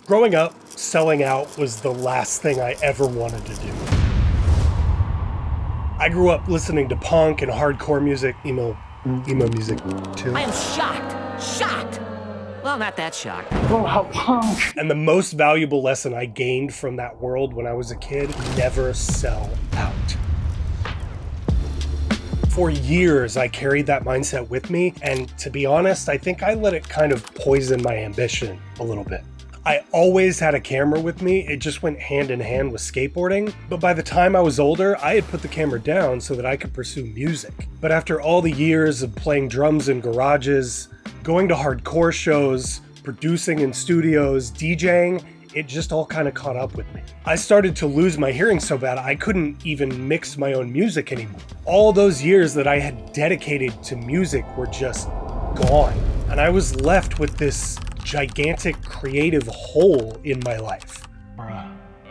Growing up, selling out was the last thing I ever wanted to do. I grew up listening to punk and hardcore music, emo music too. I am shocked. Well, not that shocked. Oh, how punk! And the most valuable lesson I gained from that world when I was a kid, never sell out. For years, I carried that mindset with me, and to be honest, I think I let it kind of poison my ambition a little bit. I always had a camera with me, it just went hand in hand with skateboarding, but by the time I was older, I had put the camera down so that I could pursue music. But after all the years of playing drums in garages, going to hardcore shows, producing in studios, DJing, it just all kind of caught up with me. I started to lose my hearing so bad I couldn't even mix my own music anymore. All those years that I had dedicated to music were just gone, and I was left with this gigantic creative hole in my life.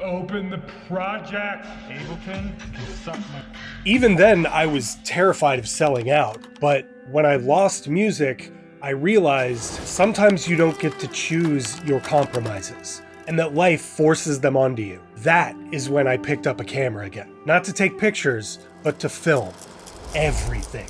Open the project. Ableton can suck my... Even then, I was terrified of selling out, but when I lost music, I realized sometimes you don't get to choose your compromises, and that life forces them onto you. That is when I picked up a camera again. Not to take pictures, but to film everything.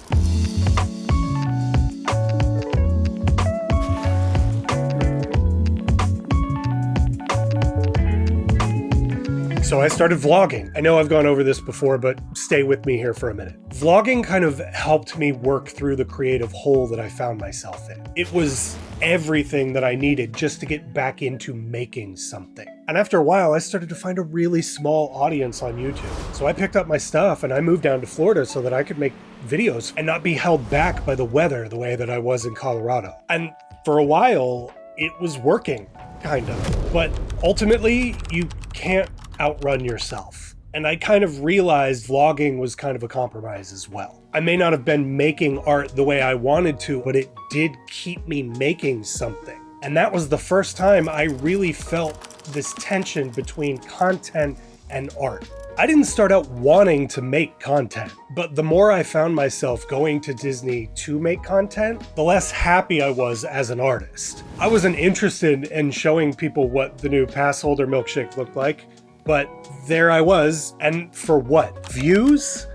So I started vlogging. I know I've gone over this before, but stay with me here for a minute. Vlogging kind of helped me work through the creative hole that I found myself in. It was everything that I needed just to get back into making something. And after a while, I started to find a really small audience on YouTube. So I picked up my stuff and I moved down to Florida so that I could make videos and not be held back by the weather the way that I was in Colorado. And for a while, it was working, kind of. But ultimately, you can't outrun yourself. And I kind of realized vlogging was kind of a compromise as well. I may not have been making art the way I wanted to, but it did keep me making something. And that was the first time I really felt this tension between content and art. I didn't start out wanting to make content, but the more I found myself going to Disney to make content, the less happy I was as an artist. I wasn't interested in showing people what the new pass holder milkshake looked like, but there I was, and for what? Views?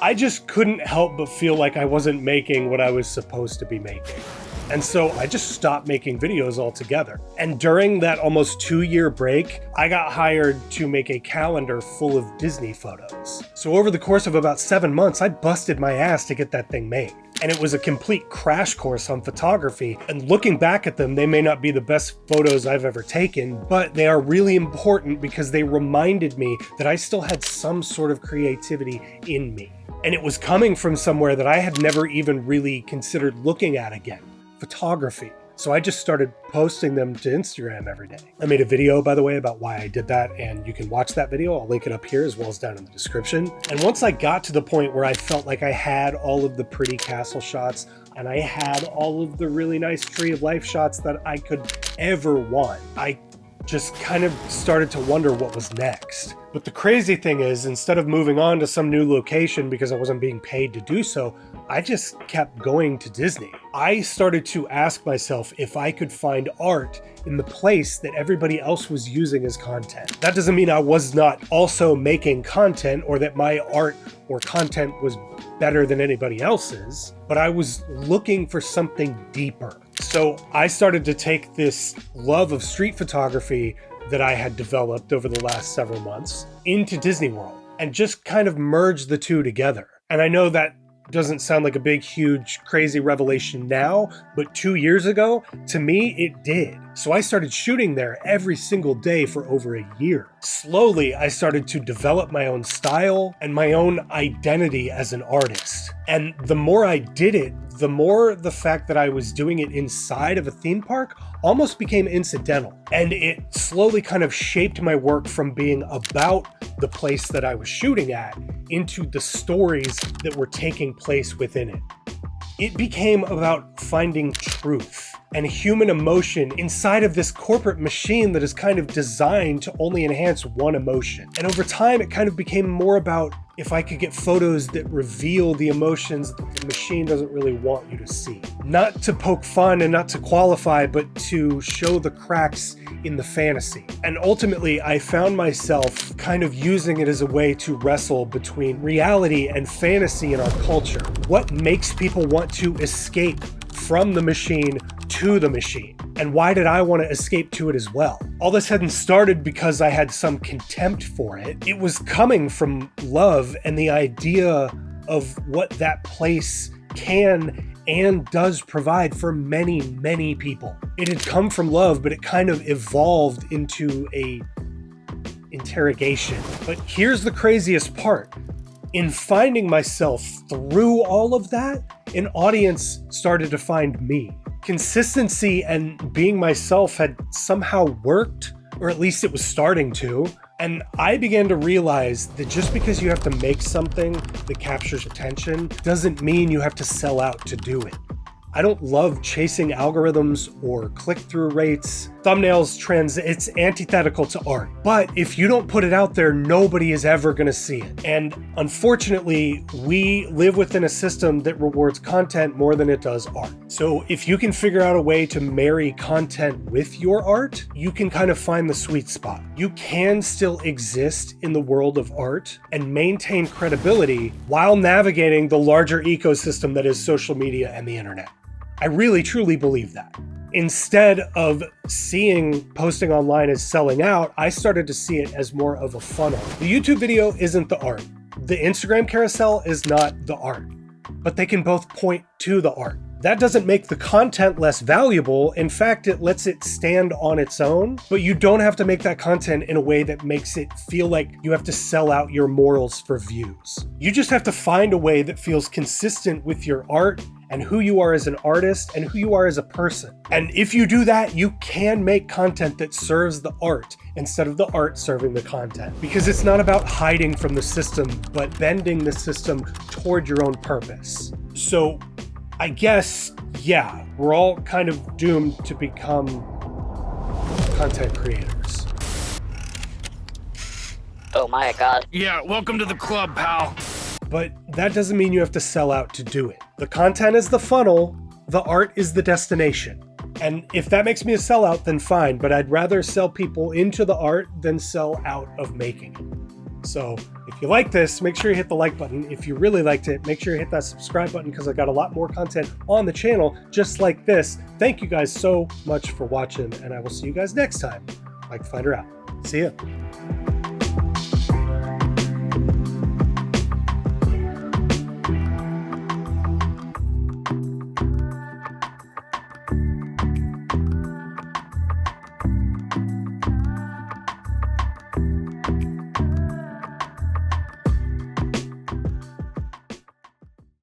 I just couldn't help but feel like I wasn't making what I was supposed to be making. And so I just stopped making videos altogether. And during that almost 2-year break, I got hired to make a calendar full of Disney photos. So over the course of about 7 months, I busted my ass to get that thing made. And it was a complete crash course on photography. And looking back at them, they may not be the best photos I've ever taken, but they are really important because they reminded me that I still had some sort of creativity in me. And it was coming from somewhere that I had never even really considered looking at again. Photography. So I just started posting them to Instagram every day. I made a video, by the way, about why I did that, and you can watch that video. I'll link it up here as well as down in the description. And once I got to the point where I felt like I had all of the pretty castle shots and I had all of the really nice tree of life shots that I could ever want, I just kind of started to wonder what was next. But the crazy thing is, instead of moving on to some new location because I wasn't being paid to do so, I just kept going to Disney. I started to ask myself if I could find art in the place that everybody else was using as content. That doesn't mean I was not also making content or that my art or content was better than anybody else's, but I was looking for something deeper. So I started to take this love of street photography that I had developed over the last several months into Disney World and just kind of merge the two together. And I know that doesn't sound like a big, huge, crazy revelation now, but 2 years ago, to me, it did. So I started shooting there every single day for over a year. Slowly, I started to develop my own style and my own identity as an artist. And the more I did it, the more the fact that I was doing it inside of a theme park almost became incidental. And it slowly kind of shaped my work from being about the place that I was shooting at into the stories that were taking place within it. It became about finding truth and human emotion inside of this corporate machine that is kind of designed to only enhance one emotion. And over time, it kind of became more about if I could get photos that reveal the emotions that the machine doesn't really want you to see. Not to poke fun and not to qualify, but to show the cracks in the fantasy. And ultimately, I found myself kind of using it as a way to wrestle between reality and fantasy in our culture. What makes people want to escape from the machine to the machine? And why did I want to escape to it as well? All this hadn't started because I had some contempt for it. It was coming from love and the idea of what that place can and does provide for many, many people. It had come from love, but it kind of evolved into a interrogation. But here's the craziest part. In finding myself through all of that, an audience started to find me. Consistency and being myself had somehow worked, or at least it was starting to. And I began to realize that just because you have to make something that captures attention doesn't mean you have to sell out to do it. I don't love chasing algorithms or click-through rates, thumbnails, trends. It's antithetical to art. But if you don't put it out there, nobody is ever going to see it. And unfortunately, we live within a system that rewards content more than it does art. So if you can figure out a way to marry content with your art, you can kind of find the sweet spot. You can still exist in the world of art and maintain credibility while navigating the larger ecosystem that is social media and the internet. I really, truly believe that. Instead of seeing posting online as selling out, I started to see it as more of a funnel. The YouTube video isn't the art. The Instagram carousel is not the art, but they can both point to the art. That doesn't make the content less valuable. In fact, it lets it stand on its own, but you don't have to make that content in a way that makes it feel like you have to sell out your morals for views. You just have to find a way that feels consistent with your art and who you are as an artist and who you are as a person. And if you do that, you can make content that serves the art instead of the art serving the content. Because it's not about hiding from the system, but bending the system toward your own purpose. So I guess, yeah, we're all kind of doomed to become content creators. Oh my god. Yeah, welcome to the club, pal. But that doesn't mean you have to sell out to do it. The content is the funnel, the art is the destination. And if that makes me a sellout, then fine, but I'd rather sell people into the art than sell out of making it. So if you like this, make sure you hit the like button. If you really liked it, make sure you hit that subscribe button because I got a lot more content on the channel just like this. Thank you guys so much for watching, and I will see you guys next time. Like Finder out. See ya.